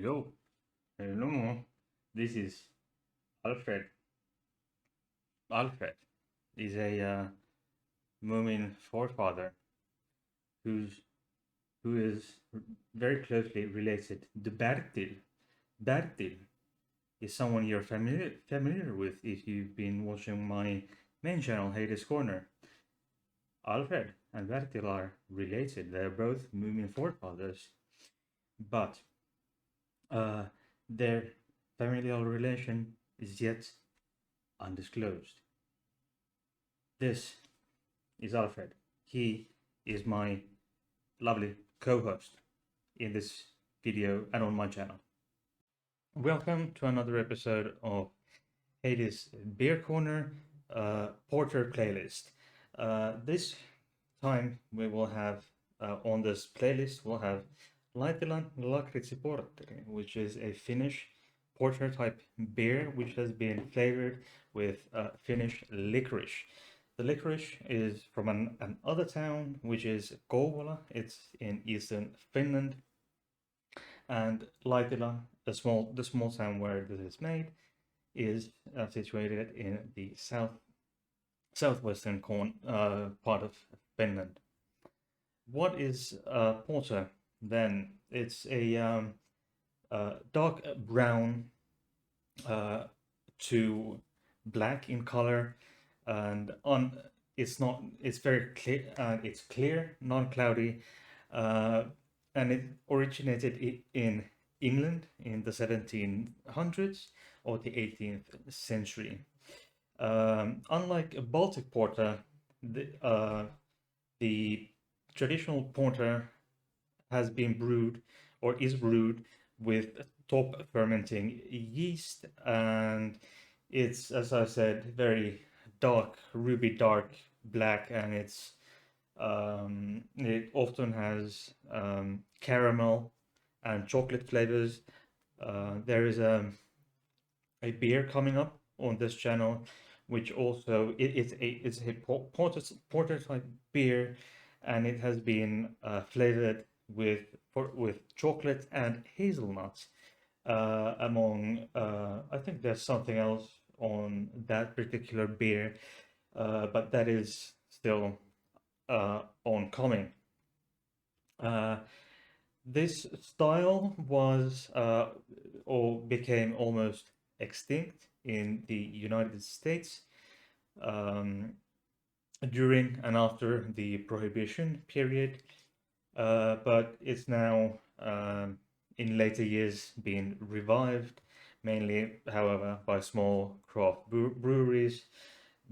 Hello, hello. This is Alfred. Alfred is a Moomin forefather who's who is very closely related to Bertil. Bertil is someone you're familiar with if you've been watching my main channel, Hades Corner. Alfred and Bertil are related. They're both Moomin forefathers, but uh, their familial relation is yet undisclosed. This is Alfred. He is my lovely co-host in this video and on my channel. Welcome to another episode of Hades Beer Corner Porter playlist. This time we will have on this playlist we'll have Laitila Liquorice Porter, which is a Finnish porter type beer which has been flavored with Finnish licorice. The licorice is from another town, which is Kouvola. It's in eastern Finland. And Laitila, the small town where this is made, is situated in the southwestern part of Finland. What is porter then? It's a dark brown to black in color, and it's very clear, it's clear, non-cloudy, and it originated in England in the 1700s or the 18th century. Unlike a Baltic porter, the traditional porter has been brewed or is brewed with top fermenting yeast, and it's, as I said, very dark, ruby dark black, and it often has caramel and chocolate flavors. There is a beer coming up on this channel, which also it's a porter type beer, and it has been flavored with chocolate and hazelnuts. Among I think there's something else on that particular beer, but that is still oncoming. This style was or became almost extinct in the United States during and after the Prohibition period, but it's now in later years been revived, mainly, however, by small craft breweries,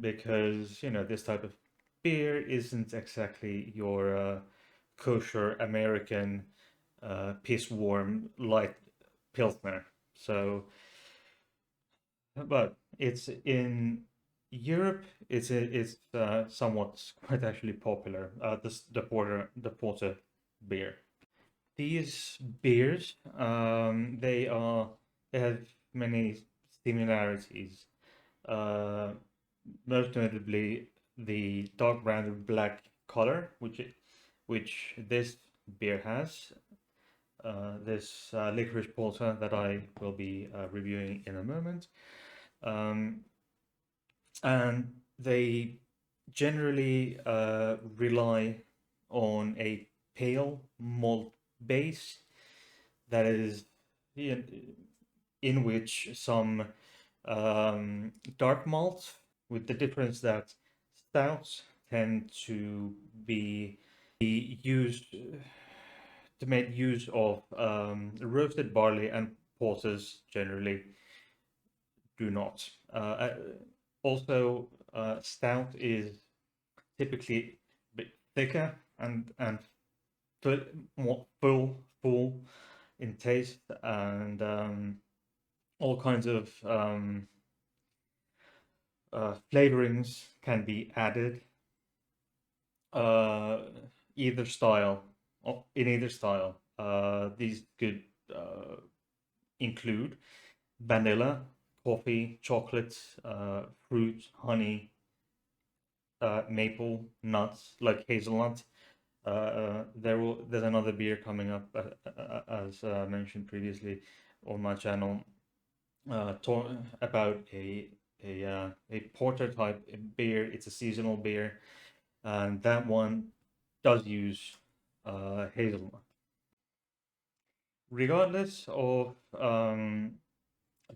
because this type of beer isn't exactly your kosher American piss warm light pilsner. So, but it's in Europe. It's somewhat quite actually popular. The porter beer. These beers, they have many similarities. Most notably, the dark brown and black color, which this beer has. This licorice porter that I will be reviewing in a moment, and they generally rely on a pale malt base that is in which some dark malt, with the difference that stouts tend to be used to make use of roasted barley, and porters generally do not. Also, stout is typically a bit thicker and more full in taste, and all kinds of flavorings can be added. Either style, in either style, these could include vanilla, coffee, chocolate, fruit, honey, maple, nuts like hazelnut, There's another beer coming up, as mentioned previously on my channel, about a porter type beer. It's a seasonal beer, and that one does use hazelnut. Regardless of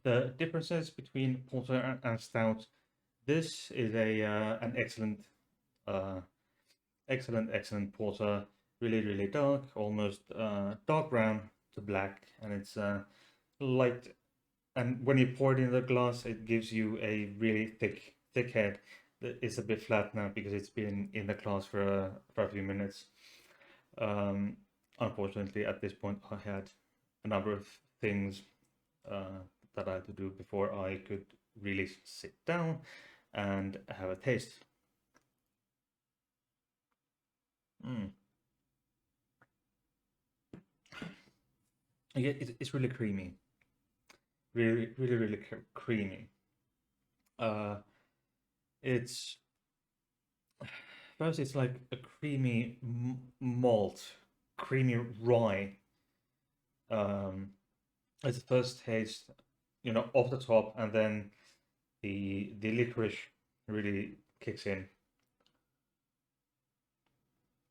the differences between porter and stout, this is a an uh, excellent porter. Really dark, almost dark brown to black, and it's light. And when you pour it in the glass, it gives you a really thick head. It's a bit flat now because it's been in the glass for a few minutes. Um, Unfortunately, at this point, I had a number of things uh, that I had to do before I could really sit down and have a taste. Mm. Yeah, it's really creamy, really creamy. Uh, it's First, it's like a creamy malt, creamy rye. Um, it's the first taste, off the top, and then the licorice really kicks in.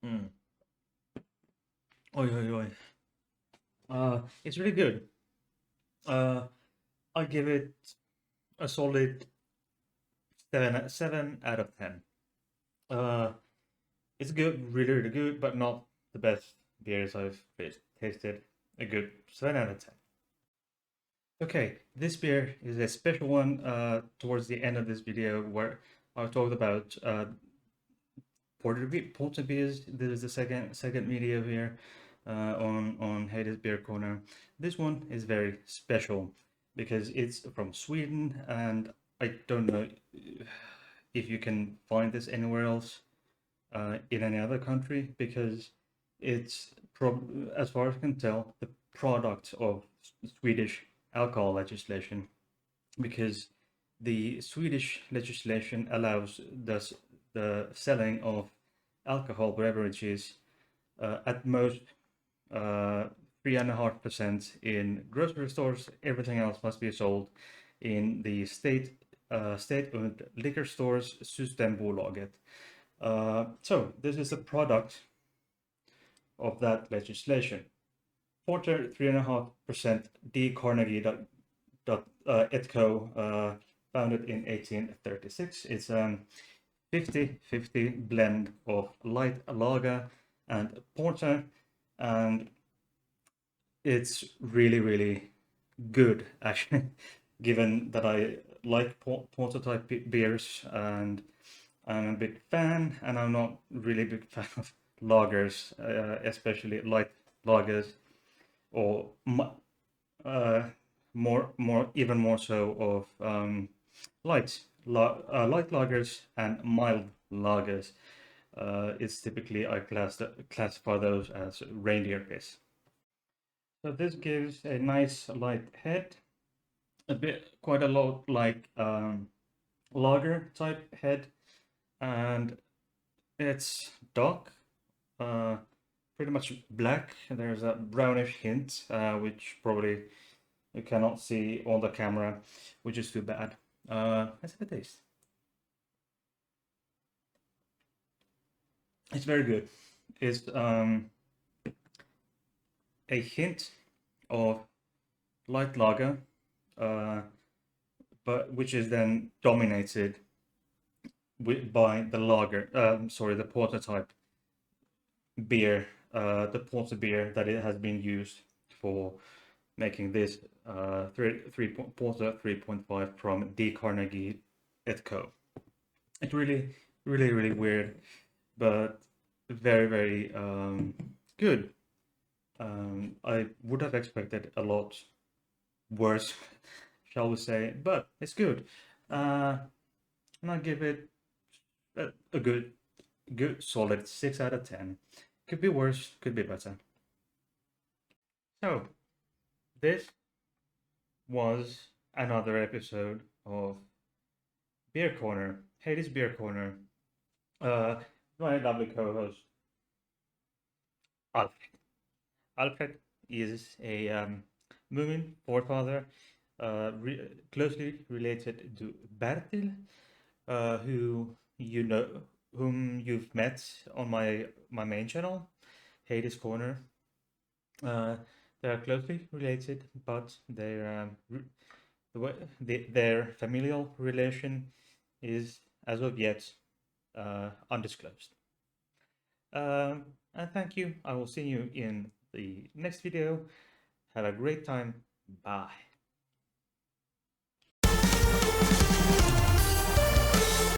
Mm. Oi, oi, oi. It's really good. Uh, I give it a solid 7 out of 10. Uh, it's good, really good, but not the best beers I've tasted. A good 7 out of 10. Okay, this beer is a special one towards the end of this video where I talked about porter beers. This is the second video here on Hades Beer Corner. This one is very special because it's from Sweden, and I don't know if you can find this anywhere else in any other country, because it's as far as I can tell, the product of Swedish alcohol legislation, because the Swedish legislation allows the selling of alcohol beverages at most 3.5% in grocery stores. Everything else must be sold in the state-owned liquor stores, Systembolaget. So this is a product of that legislation. Porter 3.5% D. Carnegie Etco, founded in 1836. It's a 50-50 blend of light lager and porter, and it's really good actually, given that I like porter type beers, and I'm a big fan, and I'm not really a big fan of lagers, especially light lagers, or uh, even more so of light lagers and mild lagers. It's typically I classify those as reindeer piss. So this gives a nice light head, quite a lot like lager type head, and it's dark, uh, pretty much black. There's a brownish hint, which probably you cannot see on the camera, which is too bad. Let's have a taste. It's very good. It's a hint of light lager, uh, but which is then dominated by the lager. Sorry, the porter type beer, the porter beer that it has been used for making this porter 3.5 from D. Carnegie Etco. It's really weird, but very good. I would have expected a lot worse, shall we say, but it's good. And I give it a good solid 6 out of 10. Could be worse, could be better. So this was another episode of Beer Corner, Hades Beer Corner. My lovely co-host Alfred. Alfred is a Moomin forefather, closely related to Bertil, who you know, whom you've met on my main channel, Hades Corner. They are closely related, but their familial relation is as of yet undisclosed. And thank you. I will see you in the next video. Have a great time. Bye.